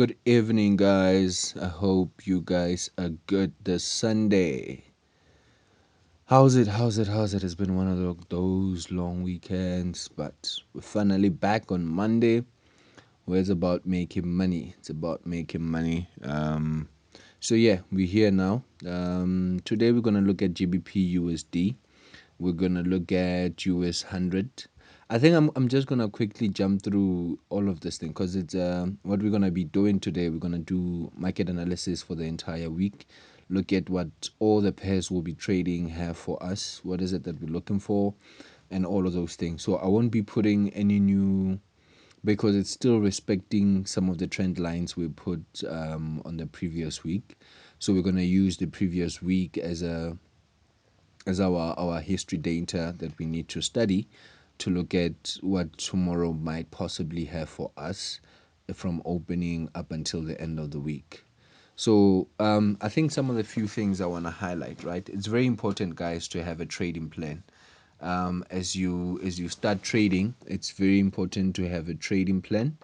Good evening, guys. I hope you guys are good this Sunday. How's it? It's been one of those long weekends, but we're finally back on Monday, where it's about making money. It's about making money. So yeah, we're here now. Today we're gonna look at GBP USD. We're gonna look at US 100. I think I'm just gonna quickly jump through all of this thing because it's what we're gonna be doing today. We're gonna do market analysis for the entire week, look at what all the pairs will be trading have for us, what is it that we're looking for, and all of those things. So I won't be putting any new, because it's still respecting some of the trend lines we put on the previous week. So we're gonna use the previous week as our history data that we need to study to look at what tomorrow might possibly have for us from opening up until the end of the week. So I think some of the few things I want to highlight, right? It's very important, guys, to have a trading plan. As you start trading, it's very important to have a trading plan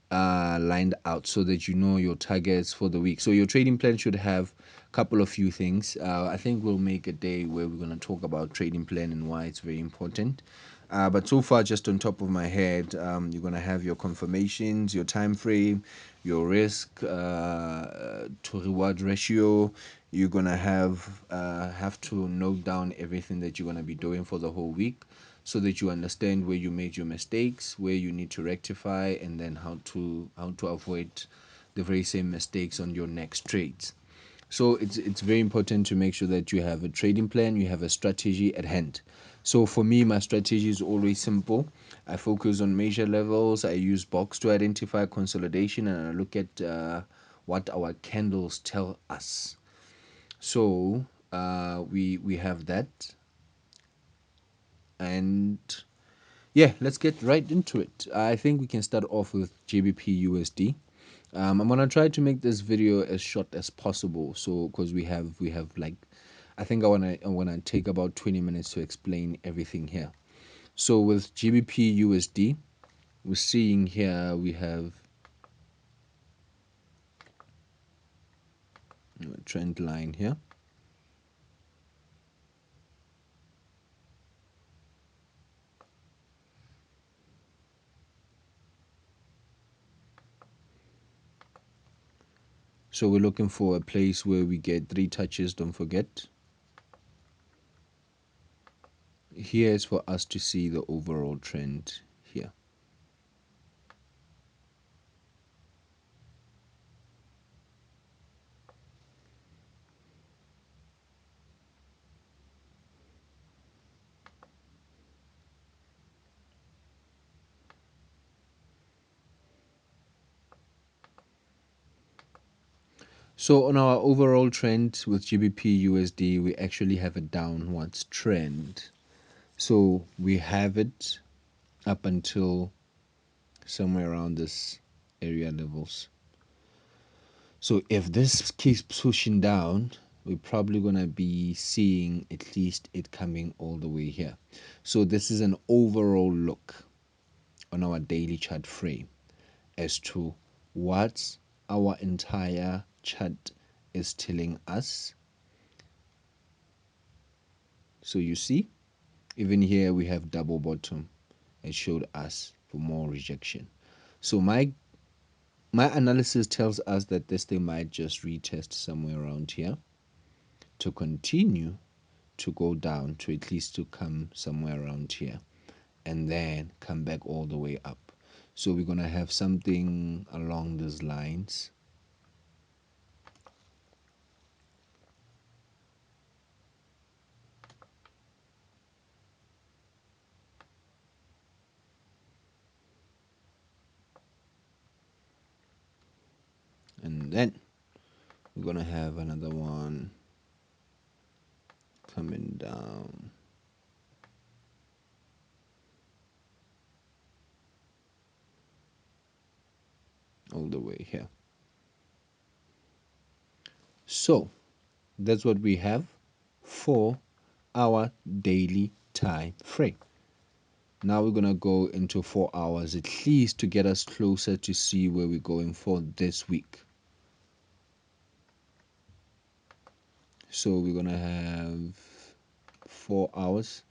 lined out so that you know your targets for the week. So your trading plan should have a couple of few things. I think we'll make a day where we're going to talk about trading plan and why it's very important. But so far, just on top of my head, you're going to have your confirmations, your time frame, your risk to reward ratio. You're going to have to note down everything that you're going to be doing for the whole week so that you understand where you made your mistakes, where you need to rectify, and then how to avoid the very same mistakes on your next trades. So it's very important to make sure that you have a trading plan, you have a strategy at hand. So for me, my strategy is always simple. I focus on major levels. I use box to identify consolidation, and I look at what our candles tell us. So we have that, and yeah, let's get right into it. I think we can start off with GBP USD. I'm gonna try to make this video as short as possible, so because we have like, I think I wanna take about 20 minutes to explain everything here. So with GBP USD, we're seeing here we have a trend line here. So we're looking for a place where we get 3 touches. Don't forget, here is for us to see the overall trend here. So on our overall trend with GBP USD, we actually have a downwards trend. So we have it up until somewhere around this area levels. So if this keeps pushing down, we're probably going to be seeing at least it coming all the way here. So this is an overall look on our daily chart frame as to what our entire chart is telling us. So you see, even here we have double bottom. It showed us for more rejection. So my analysis tells us that this thing might just retest somewhere around here to continue to go down to at least to come somewhere around here and then come back all the way up. So we're going to have something along these lines. And then we're going to have another one coming down all the way here. So that's what we have for our daily time frame. Now we're gonna go into 4 hours at least to get us closer to see where we're going for this week. So we're gonna have 4 hours.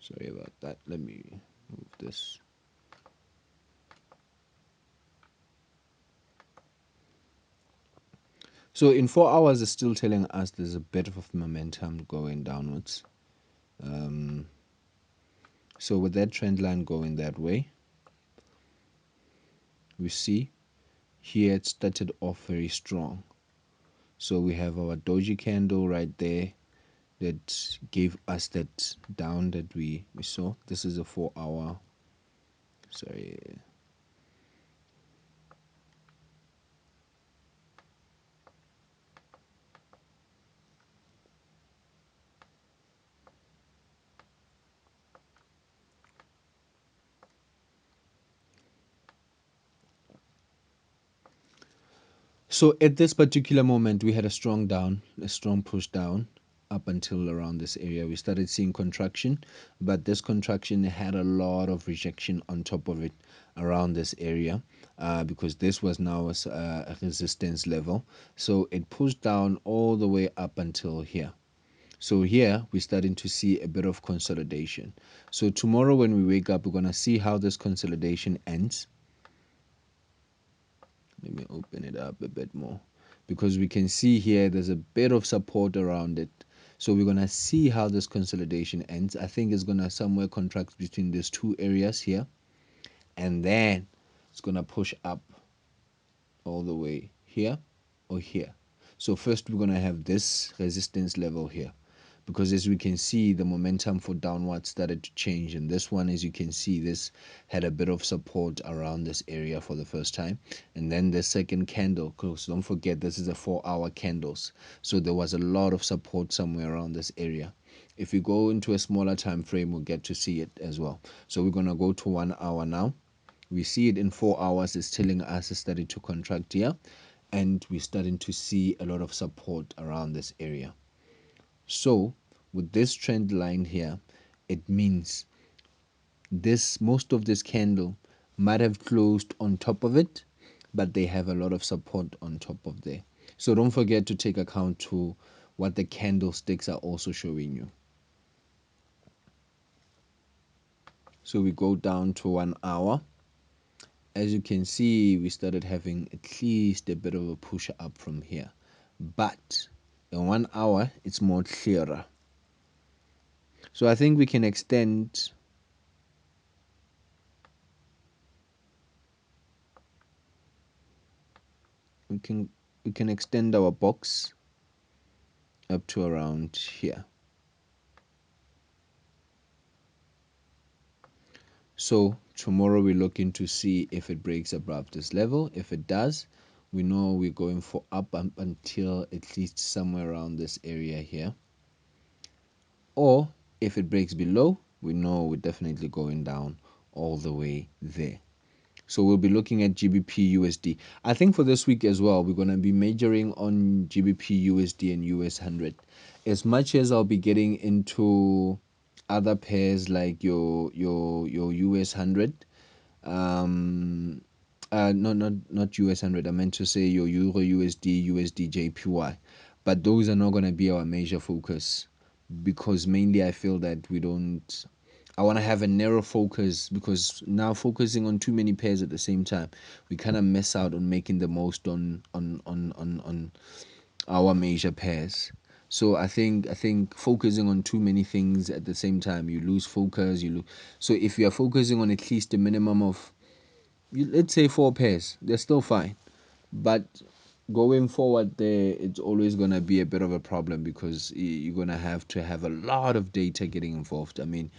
Sorry about that. Let me move this. So in 4 hours, it's still telling us there's a bit of momentum going downwards. So with that trend line going that way, we see here it started off very strong. So we have our doji candle right there that gave us that down that we saw. This is a 4 hour. Sorry. So at this particular moment, we had a strong down, a strong push down up until around this area. We started seeing contraction, but this contraction had a lot of rejection on top of it around this area because this was now a resistance level. So it pushed down all the way up until here. So here we're starting to see a bit of consolidation. So tomorrow when we wake up, we're going to see how this consolidation ends. Let me open it up a bit more because we can see here there's a bit of support around it. So we're going to see how this consolidation ends. I think it's going to somewhere contract between these two areas here. And then it's going to push up all the way here or here. So first we're going to have this resistance level here, because as we can see the momentum for downward started to change, and this one, as you can see, this had a bit of support around this area for the first time. And then the second candle, because don't forget this is a 4 hour candles, so there was a lot of support somewhere around this area. If we go into a smaller time frame, we'll get to see it as well. So we're going to go to 1 hour now. We see it in 4 hours. It's telling us it's starting to contract here, and we're starting to see a lot of support around this area. So with this trend line here, it means this most of this candle might have closed on top of it, but they have a lot of support on top of there. So don't forget to take account to what the candlesticks are also showing you. So we go down to 1 hour. As you can see, we started having at least a bit of a push up from here, but in 1 hour it's more clearer. So I think we can extend we can extend our box up to around here. So tomorrow we're looking to see if it breaks above this level. If it does, we know we're going for up until at least somewhere around this area here. Or if it breaks below, we know we're definitely going down all the way there. So we'll be looking at GBP USD. I think for this week as well, we're going to be majoring on GBP USD and US 100. As much as I'll be getting into other pairs like your US 100, not US 100, I meant to say your Euro USD, USD JPY, but those are not going to be our major focus, because mainly I feel that we don't, I want to have a narrow focus, because now focusing on too many pairs at the same time, we kind of miss out on making the most on our major pairs. So I think focusing on too many things at the same time, you lose focus. So if you are focusing on at least a minimum of, let's say, 4 pairs, they're still fine. But going forward there, it's always going to be a bit of a problem, because you're going to have a lot of data getting involved. I mean,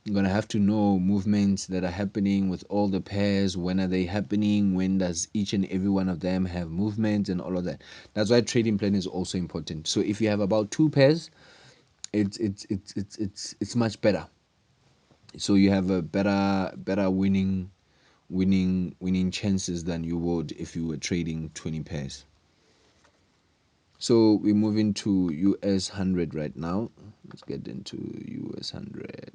you're going to have to know movements that are happening with all the pairs. When are they happening? When does each and every one of them have movements and all of that? That's why trading plan is also important. So if you have about 2 pairs, it's much better. So you have a better winning chances than you would if you were trading 20 pairs. So we move into US 100 right now. Let's get into US 100.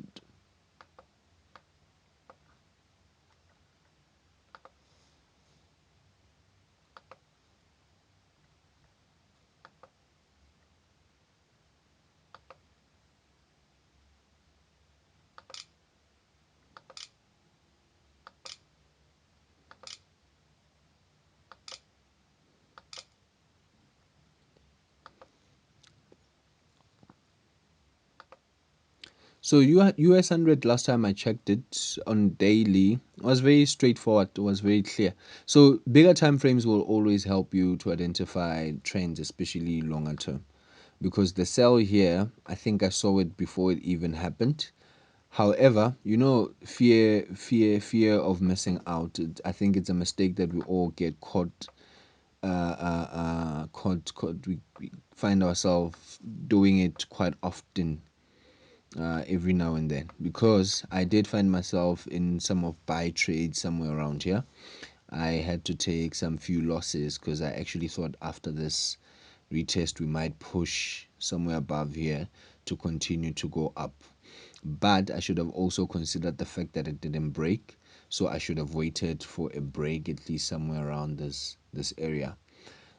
So US 100, last time I checked it on daily, was very straightforward, it was very clear. So bigger time frames will always help you to identify trends, especially longer term. Because the sell here, I think I saw it before it even happened. However, fear of missing out. I think it's a mistake that we all get caught, caught. We find ourselves doing it quite often, every now and then. Because I did find myself in some of buy trades somewhere around here. I had to take some few losses because I actually thought after this retest we might push somewhere above here to continue to go up. But I should have also considered the fact that it didn't break. So I should have waited for a break at least somewhere around this area.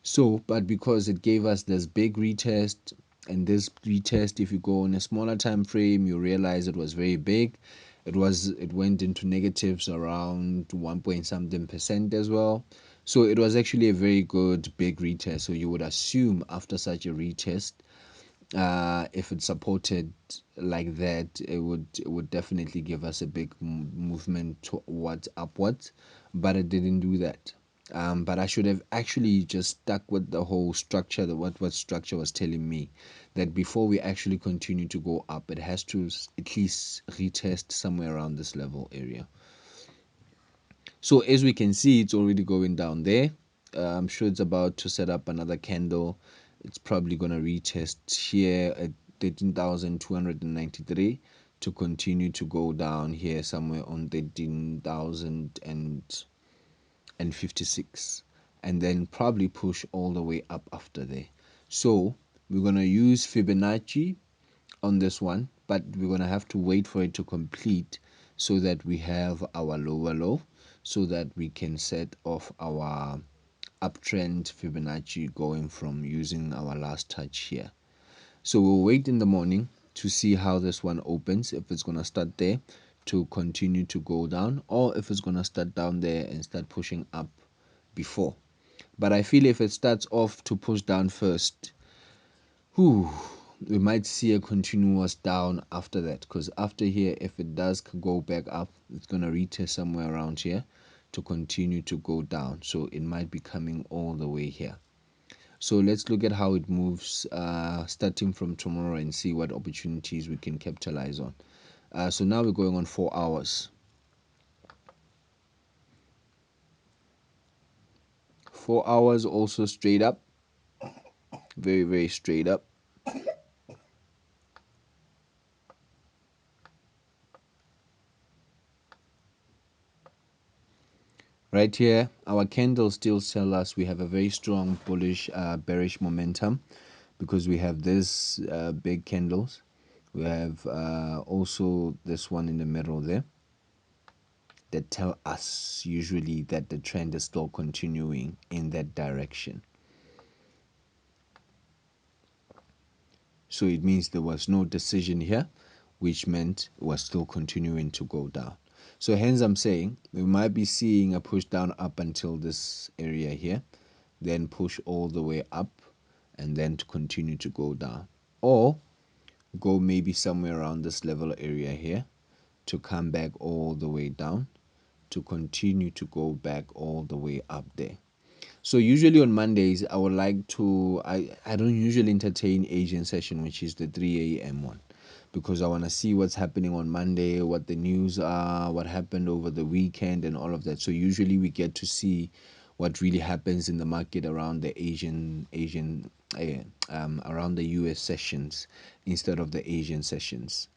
So, but because it gave us this big retest, and this retest, if you go on a smaller time frame, you realize it was very big. It went into negatives around 1 point something percent as well. So it was actually a very good big retest. So you would assume after such a retest, if it's supported like that, it would definitely give us a big movement towards upwards, but it didn't do that. But I should have actually just stuck with the whole structure, what structure was telling me, that before we actually continue to go up, it has to at least retest somewhere around this level area. So as we can see, it's already going down there. I'm sure it's about to set up another candle. It's probably going to retest here at 13,293 to continue to go down here somewhere on 13,056, and then probably push all the way up after there. So we're going to use Fibonacci on this one, but we're going to have to wait for it to complete so that we have our lower low, so that we can set off our uptrend Fibonacci going from using our last touch here. So we'll wait in the morning to see how this one opens, if it's going to start there to continue to go down, or if it's going to start down there and start pushing up before. But I feel if it starts off to push down first, whew, we might see a continuous down after that, because after here, if it does go back up, it's going to retest somewhere around here to continue to go down. So it might be coming all the way here. So let's look at how it moves, starting from tomorrow, and see what opportunities we can capitalize on. So now we're going on 4 hours. 4 hours also straight up, very, very straight up. Right here, our candles still tell us we have a very strong bullish, bearish momentum, because we have this big candles. We have also this one in the middle there that tell us usually that the trend is still continuing in that direction. So it means there was no decision here, which meant it was still continuing to go down. So hence I'm saying we might be seeing a push down up until this area here, then push all the way up, and then to continue to go down. Or go maybe somewhere around this level area here to come back all the way down to continue to go back all the way up there. So usually on Mondays, I would like to, I don't usually entertain Asian session, which is the 3 a.m. one, because I want to see what's happening on Monday, what the news are, what happened over the weekend, and all of that. So usually we get to see what really happens in the market around the around the US sessions instead of the Asian sessions.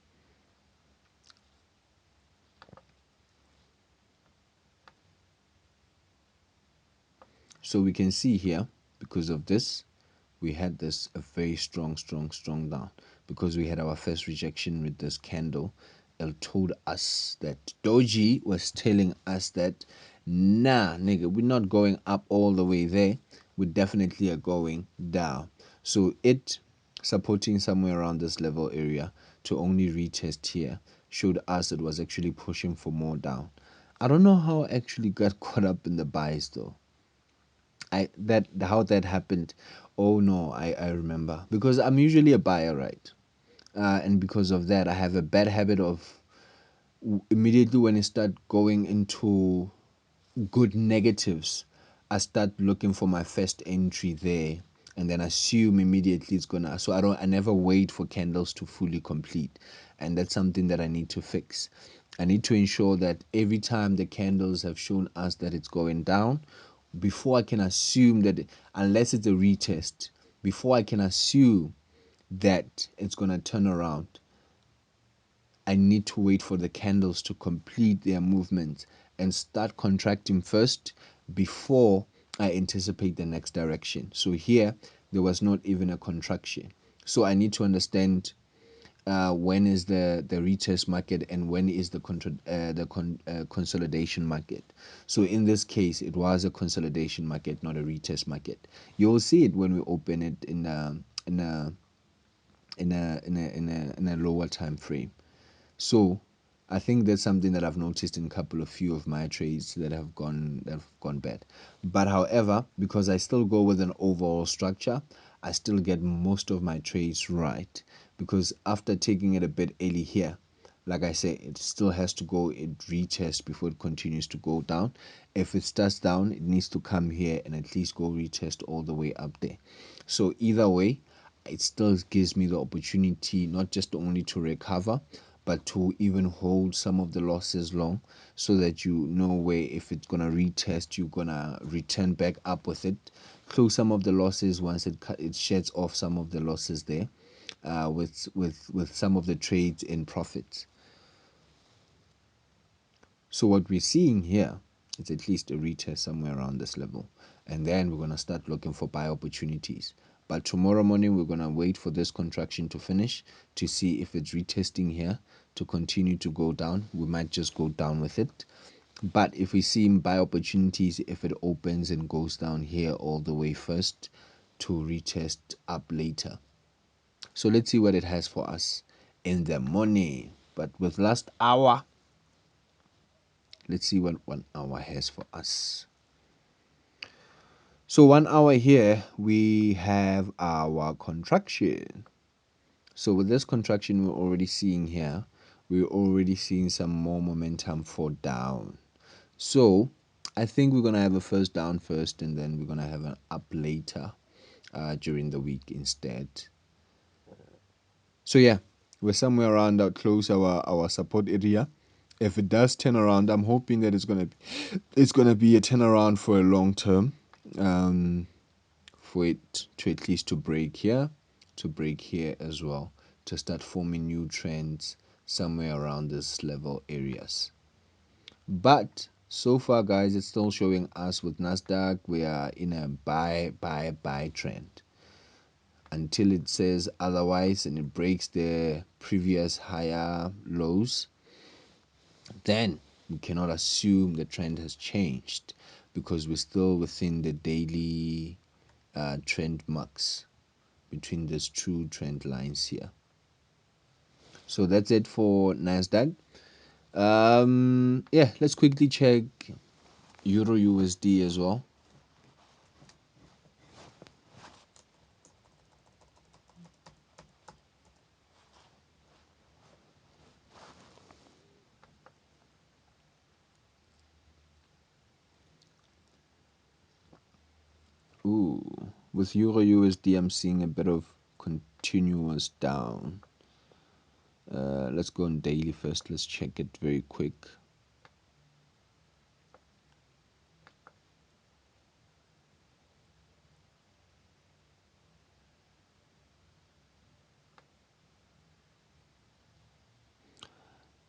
So we can see here, because of this, we had this a very strong down because we had our first rejection with this candle. It told us that Doji was telling us that nah, nigga, we're not going up all the way there. We definitely are going down. So it supporting somewhere around this level area to only retest here showed us it was actually pushing for more down. I don't know how I actually got caught up in the buys though. I that how that happened. Oh no, I remember because I'm usually a buyer, right? And because of that, I have a bad habit of immediately when I start going into good negatives, I start looking for my first entry there and then assume immediately it's gonna. So I never wait for candles to fully complete, and that's something that I need to fix. I need to ensure that every time the candles have shown us that it's going down, before I can assume that, unless it's a retest, before I can assume that it's gonna turn around, I need to wait for the candles to complete their movement and start contracting first before I anticipate the next direction. So here, there was not even a contraction. So I need to understand when is the retest market and when is the consolidation market. So in this case, it was a consolidation market, not a retest market. You will see it when we open it in a in a lower time frame. So I think that's something that I've noticed in a couple of few of my trades that have gone bad. But however, because I still go with an overall structure, I still get most of my trades right. Because after taking it a bit early here, like I say, it still has to go it retest before it continues to go down. If it starts down, it needs to come here and at least go retest all the way up there. So either way, it still gives me the opportunity not just only to recover, but to even hold some of the losses long, so that you know where if it's gonna retest, you're gonna return back up with it, close some of the losses once it sheds off some of the losses there, with some of the trades in profits. So what we're seeing here is at least a retest somewhere around this level. And then we're going to start looking for buy opportunities. But tomorrow morning, we're going to wait for this contraction to finish to see if it's retesting here to continue to go down. We might just go down with it. But if we see buy opportunities, if it opens and goes down here all the way first to retest up later. So let's see what it has for us in the morning. But with last hour, let's see what 1 hour has for us. So 1 hour here, we have our contraction. So with this contraction we're already seeing here, we're already seeing some more momentum for down. So I think we're going to have a first down first and then we're going to have an up later during the week instead. So yeah, we're somewhere around that close our support area. If it does turn around, I'm hoping that it's gonna be a turnaround for a long term. For it to at least to break here as well, to start forming new trends somewhere around this level areas. But so far, guys, it's still showing us with Nasdaq we are in a buy trend until it says otherwise and it breaks the previous higher lows. Then we cannot assume the trend has changed because we're still within the daily trend marks between these two trend lines here. So that's it for Nasdaq. Yeah, let's quickly check Euro USD as well. Ooh, with Euro USD, I'm seeing a bit of continuous down. Let's go on daily first. Let's check it very quick.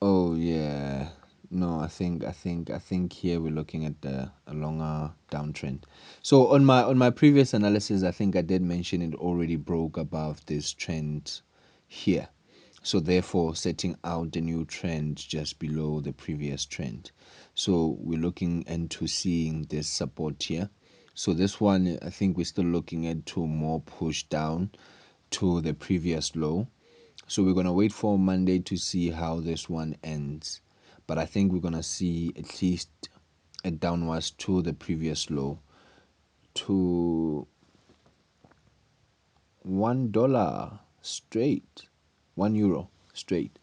Oh yeah, No, I think here we're looking at a longer downtrend. So on my previous analysis, I think I did mention it already broke above this trend here. So therefore, setting out the new trend just below the previous trend. So we're looking into seeing this support here. So this one, I think we're still looking at to more push down to the previous low. So we're gonna wait for Monday to see how this one ends. But I think we're gonna see at least a downwards to the previous low to $1 straight, €1 straight.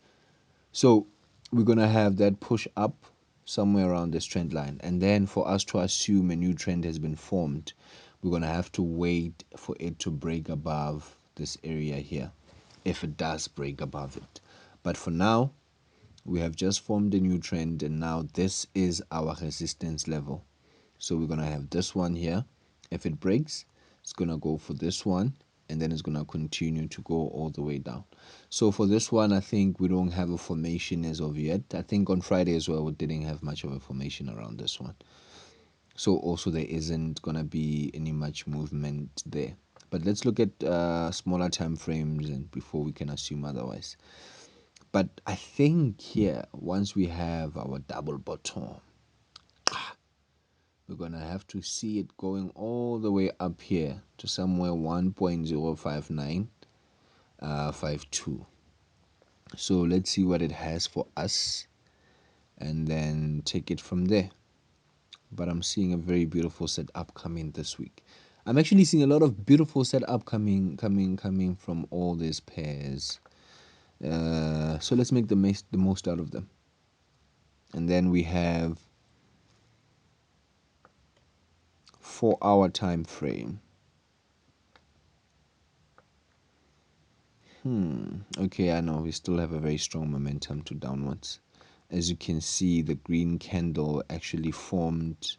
So we're gonna have that push up somewhere around this trend line, and then for us to assume a new trend has been formed, we're gonna have to wait for it to break above this area here, if it does break above it. But for now, we have just formed a new trend, and now this is our resistance level. So we're gonna have this one here. If it breaks, it's gonna go for this one, and then it's gonna continue to go all the way down. So for this one, I think we don't have a formation as of yet. I think on Friday as well, we didn't have much of a formation around this one. So also there isn't gonna be any much movement there. But let's look at smaller time frames and before we can assume otherwise. But I think here, once we have our double bottom, we're gonna have to see it going all the way up here to somewhere 1.05952. So let's see what it has for us and then take it from there. But I'm seeing a very beautiful setup coming this week. I'm actually seeing a lot of beautiful setup coming from all these pairs. So let's make the most out of them. And then we have 4 hour time frame. Okay, I know we still have a very strong momentum to downwards. As you can see, the green candle actually formed.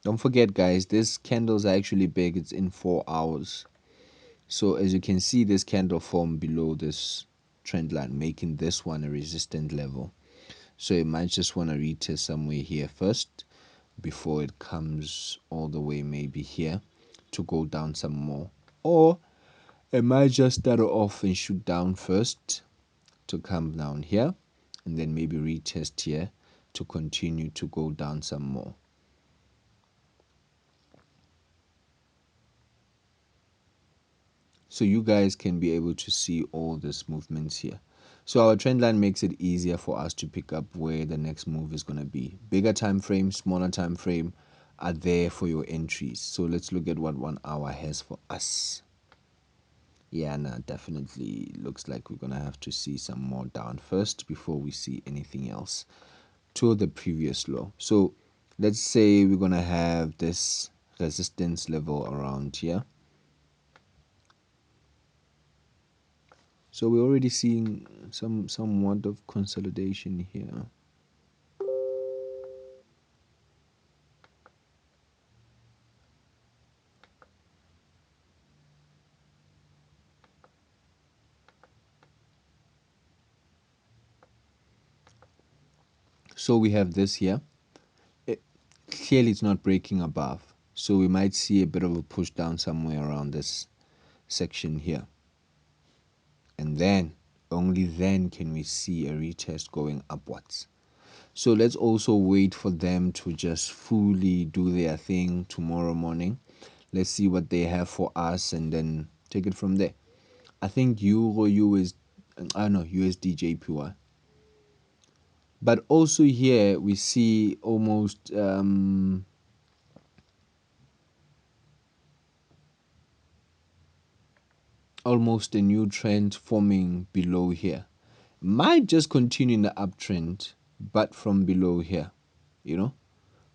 Don't forget, guys, this candles are actually big. It's in 4 hours. So as you can see, this candle formed below this trend line, making this one a resistant level. So it might just want to retest somewhere here first before it comes all the way maybe here to go down some more. Or it might just start off and shoot down first to come down here and then maybe retest here to continue to go down some more. So you guys can be able to see all these movements here. So our trend line makes it easier for us to pick up where the next move is going to be. Bigger time frame, smaller time frame are there for your entries. So let's look at what 1 hour has for us. Yeah, nah, definitely looks like we're going to have to see some more down first before we see anything else to the previous low. So let's say we're going to have this resistance level around here. So we're already seeing somewhat of consolidation here. So we have this here. Clearly it's not breaking above. So we might see a bit of a push down somewhere around this section here. And then, only then can we see a retest going upwards. So let's also wait for them to just fully do their thing tomorrow morning. Let's see what they have for us and then take it from there. I think Euro US, I don't know, USD JPY. But also here we see almost a new trend forming below here. Might just continue in the uptrend, but from below here, you know,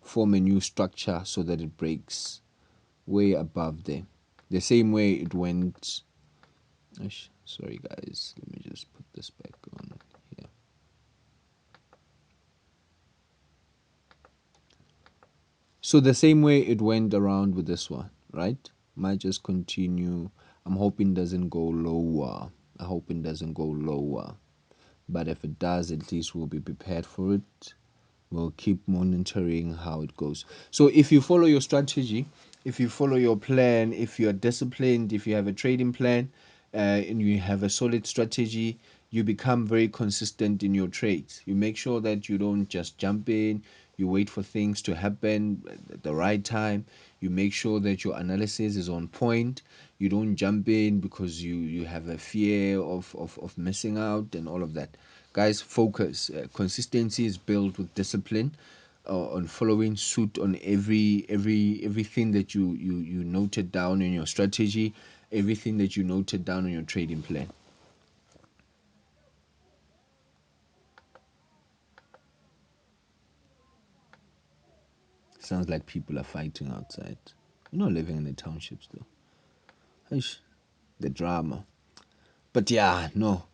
form a new structure so that it breaks way above there. The same way it went. Sorry guys, let me just put this back on here. So the same way it went around with this one, right? Might just continue. I'm hoping it doesn't go lower. I hope it doesn't go lower. but if it does, at least we'll be prepared for it. We'll keep monitoring how it goes. So if you follow your strategy, if you follow your plan, if you are disciplined, if you have a trading plan, and you have a solid strategy, you become very consistent in your trades. You make sure that you don't just jump in, you wait for things to happen at the right time. You make sure that your analysis is on point. You don't jump in because you have a fear of missing out and all of that. Guys, focus. Consistency is built with discipline, on following suit on everything that you noted down in your strategy, everything that you noted down in your trading plan. Sounds like people are fighting outside. You're not living in the townships though. Eish, the drama. But yeah, no.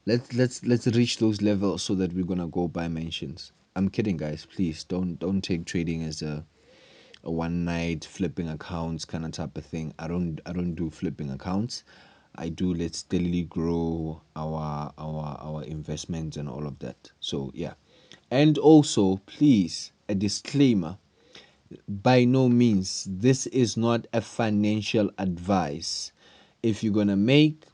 Let's reach those levels so that we're gonna go buy mentions. I'm kidding, guys. Please don't take trading as a one night flipping accounts kind of type of thing. I don't do flipping accounts. I do let's steadily grow our investments and all of that. So yeah. And also, please, a disclaimer, by no means this is not a financial advice. If you're gonna make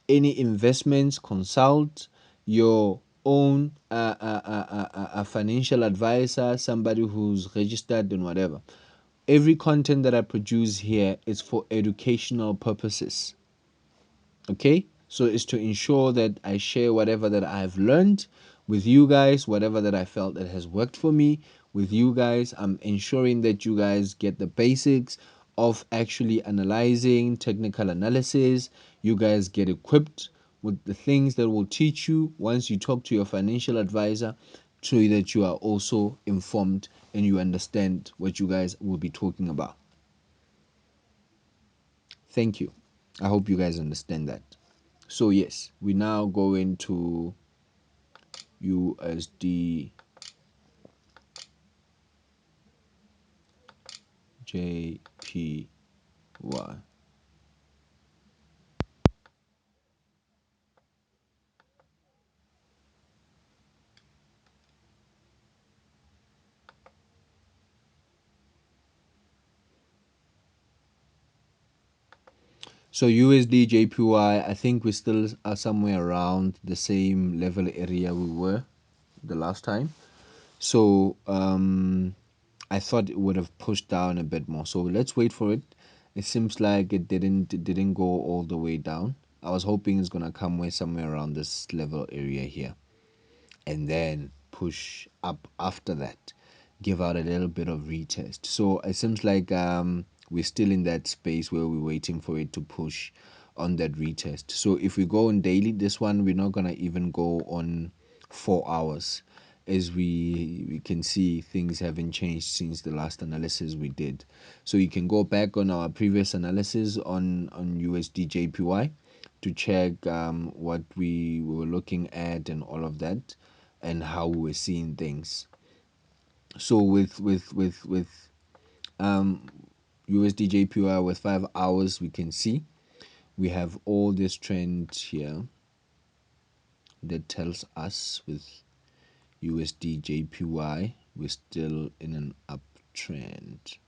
any investments, consult your own a financial advisor, somebody who's registered and whatever. Every content that I produce here is for educational purposes. Okay, so it's to ensure that I share whatever that I've learned with you guys, whatever that I felt that has worked for me with you guys. I'm ensuring that you guys get the basics of actually analyzing technical analysis. You guys get equipped with the things that will teach you once you talk to your financial advisor, so that you are also informed and you understand what you guys will be talking about. Thank you. I hope you guys understand that. So yes, we now go into USD JPY. So USD JPY, I think we still are somewhere around the same level area we were the last time. So I thought it would have pushed down a bit more. So let's wait for it. It seems like it didn't go all the way down. I was hoping it's gonna come way somewhere around this level area here, and then push up after that, give out a little bit of retest. So it seems like we're still in that space where we're waiting for it to push on that retest. So if we go on daily, this one we're not gonna even go on 4 hours. As we can see, things haven't changed since the last analysis we did. So you can go back on our previous analysis on USD JPY to check what we were looking at and all of that, and how we were seeing things. So with USD JPY with 5 hours, we can see we have all this trend here that tells us with USD JPY we're still in an uptrend.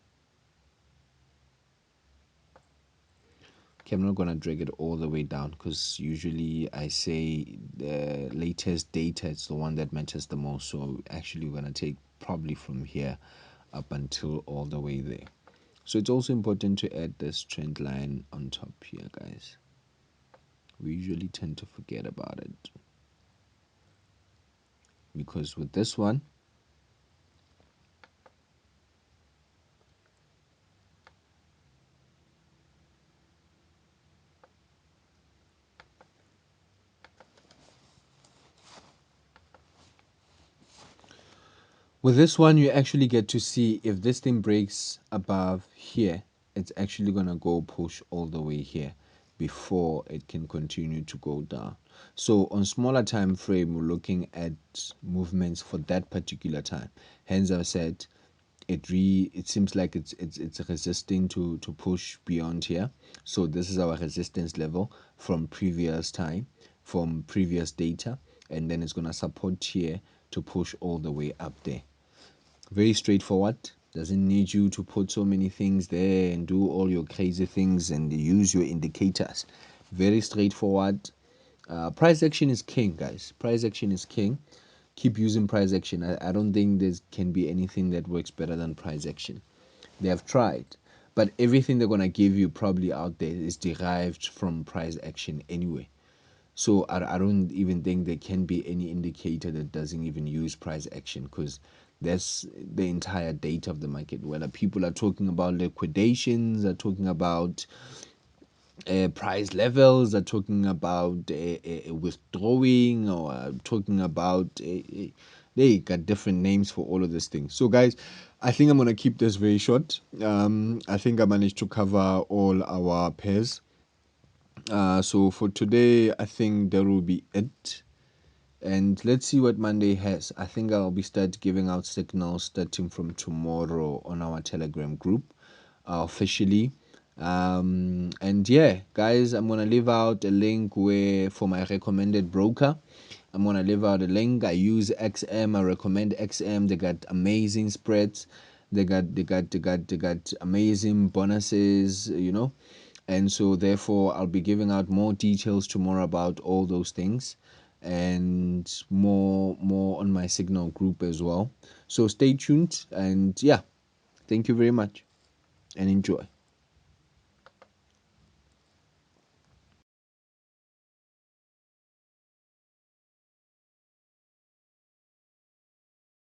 Okay, I'm not gonna drag it all the way down because usually I say the latest data is the one that matters the most. So actually we're gonna take probably from here up until all the way there. So it's also important to add this trend line on top here, guys. We usually tend to forget about it because with this one, you actually get to see if this thing breaks above here, it's actually gonna go push all the way here before it can continue to go down. So on smaller time frame, we're looking at movements for that particular time. Hence, I said it seems like it's resisting to push beyond here. So this is our resistance level from previous time, from previous data, and then it's gonna support here to push all the way up there. Very straightforward. Doesn't need you to put so many things there and do all your crazy things and use your indicators. Very straightforward. Price action is king, guys. Price action is king. Keep using price action. I don't think there can be anything that works better than price action. They have tried, but everything they're gonna give you probably out there is derived from price action anyway. So I don't even think there can be any indicator that doesn't even use price action, because that's the entire data of the market. Whether people are talking about liquidations, are talking about price levels, are talking about withdrawing, or talking about they got different names for all of these things. So guys, I think I'm gonna keep this very short. I think I managed to cover all our pairs. So for today, I think that will be it. And let's see what Monday has. I think I'll be start giving out signals starting from tomorrow on our Telegram group officially. And yeah, guys, I'm gonna leave out a link where for my recommended broker. I'm gonna leave out a link. I use XM. I recommend XM. They got amazing spreads. They got amazing bonuses. And so therefore I'll be giving out more details tomorrow about all those things, and more on my Signal group as well. So stay tuned, and yeah, thank you very much and enjoy.